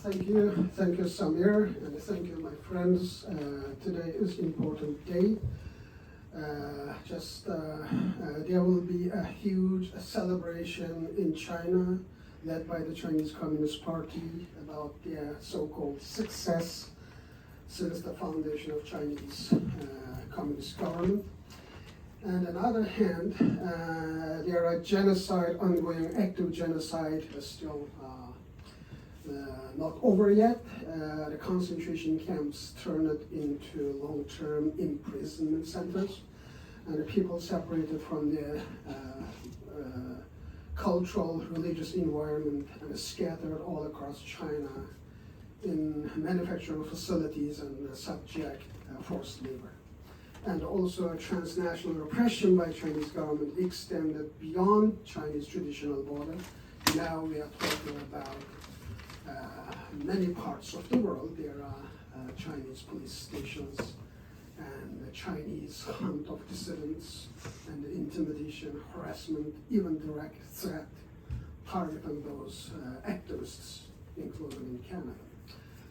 Thank you, Samir, and thank you, my friends. Today is an important day. There will be a huge celebration in China, led by the Chinese Communist Party, about their so-called success since the foundation of Chinese Communist government. And on the other hand, there are ongoing active genocide is still not over yet. The concentration camps turned it into long-term imprisonment centers, and the people separated from their cultural, religious environment and scattered all across China in manufacturing facilities and subject forced labor. And also a transnational repression by Chinese government extended beyond Chinese traditional border. Now we are talking about many parts of the world. There are Chinese police stations and the Chinese hunt of dissidents and the intimidation, harassment, even direct threat targeting those activists, including in Canada.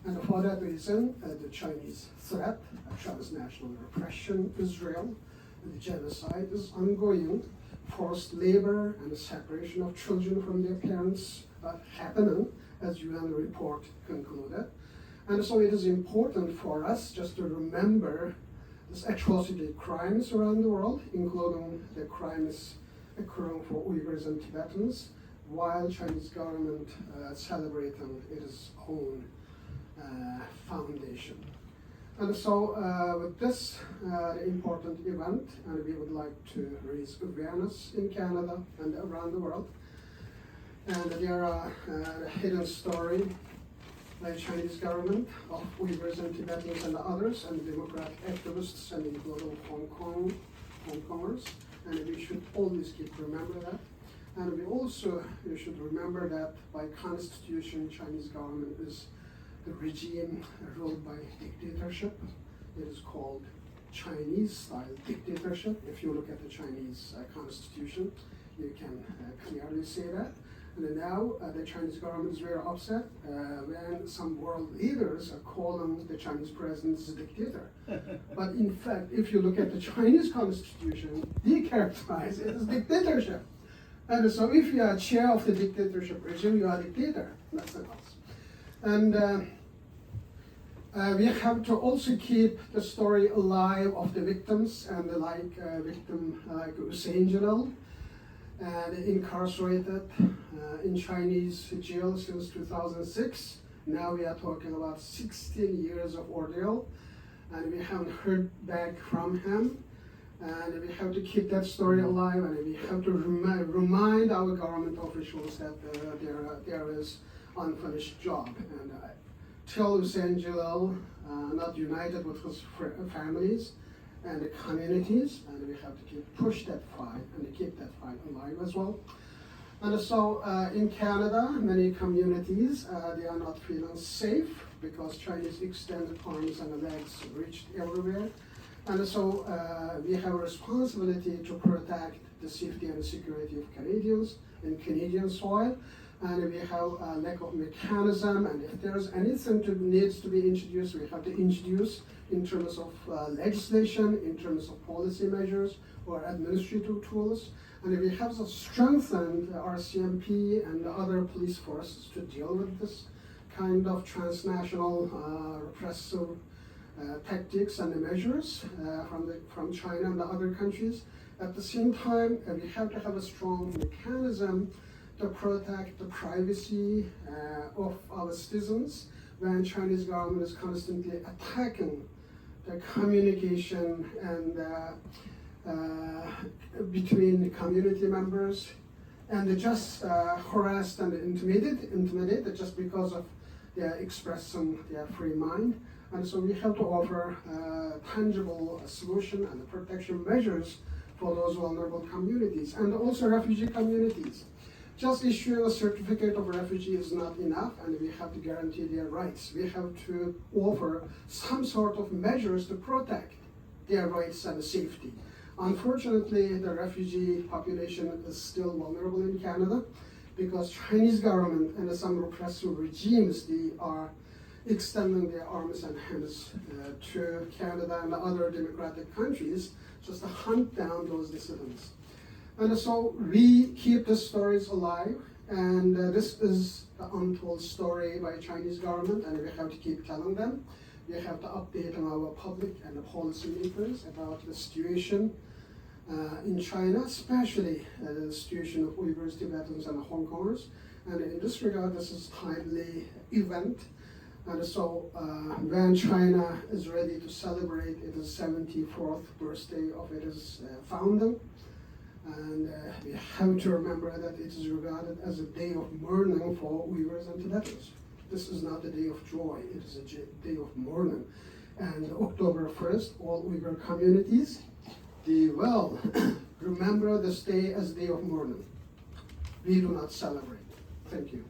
And for that reason, the Chinese threat, transnational repression is real, and the genocide is ongoing. Forced labor and the separation of children from their parents are happening, as UN report concluded. And so it is important for us just to remember these atrocity crimes around the world, including the crimes occurring for Uyghurs and Tibetans, while Chinese government celebrating its own foundation. And so with this important event, and we would like to raise awareness in Canada and around the world. And there are a hidden story by the Chinese government of Uyghurs and Tibetans and others, and democratic activists, and including Hong Kongers. And we should always keep remember that. And we should remember that by constitution, Chinese government is the regime ruled by dictatorship. It is called Chinese-style dictatorship. If you look at the Chinese constitution, you can clearly see that. And now the Chinese government is very upset when some world leaders are calling the Chinese president a dictator. But in fact, if you look at the Chinese constitution, they characterize it as dictatorship. And so if you are chair of the dictatorship regime, you are a dictator. That's not us. And we have to also keep the story alive of the victims, and victim like Hussein Jalal, and incarcerated in Chinese jail since 2006. Now we are talking about 16 years of ordeal, and we haven't heard back from him. And we have to keep that story alive, and we have to remind our government officials that there is unfinished job. And till Hussein Jalal not united with his families and the communities, and we have to push that fight and keep that fight alive as well. And so in Canada, many communities, they are not feeling safe because Chinese extended arms and legs reached everywhere. And so we have a responsibility to protect the safety and security of Canadians in Canadian soil. And we have a lack of mechanism, and if there's anything needs to be introduced, we have to introduce in terms of legislation, in terms of policy measures or administrative tools. And we have to strengthen the RCMP and the other police forces to deal with this kind of transnational repressive tactics and the measures from China and the other countries. At the same time, we have to have a strong mechanism to protect the privacy of our citizens when Chinese government is constantly attacking the communication and between community members, and they just harassed and intimidated just because of their expressing their free mind. And so we have to offer tangible solution and protection measures for those vulnerable communities and also refugee communities. Just issuing a certificate of refugee is not enough, and we have to guarantee their rights. We have to offer some sort of measures to protect their rights and safety. Unfortunately, the refugee population is still vulnerable in Canada. because Chinese government and some repressive regimes, they are extending their arms and hands to Canada and other democratic countries just to hunt down those dissidents. And so we keep the stories alive, and this is the untold story by Chinese government, and we have to keep telling them. We have to update our public and the policymakers about the situation in China, especially the situation of Uyghurs, Tibetans, and Hong Kongers. And in this regard, this is a timely event. And so when China is ready to celebrate its 74th birthday of its founding, and we have to remember that it is regarded as a day of mourning for Uyghurs and Tibetans. This is not a day of joy, it is a day of mourning. And October 1st, all Uyghur communities, they will remember this day as a day of mourning. We do not celebrate. Thank you.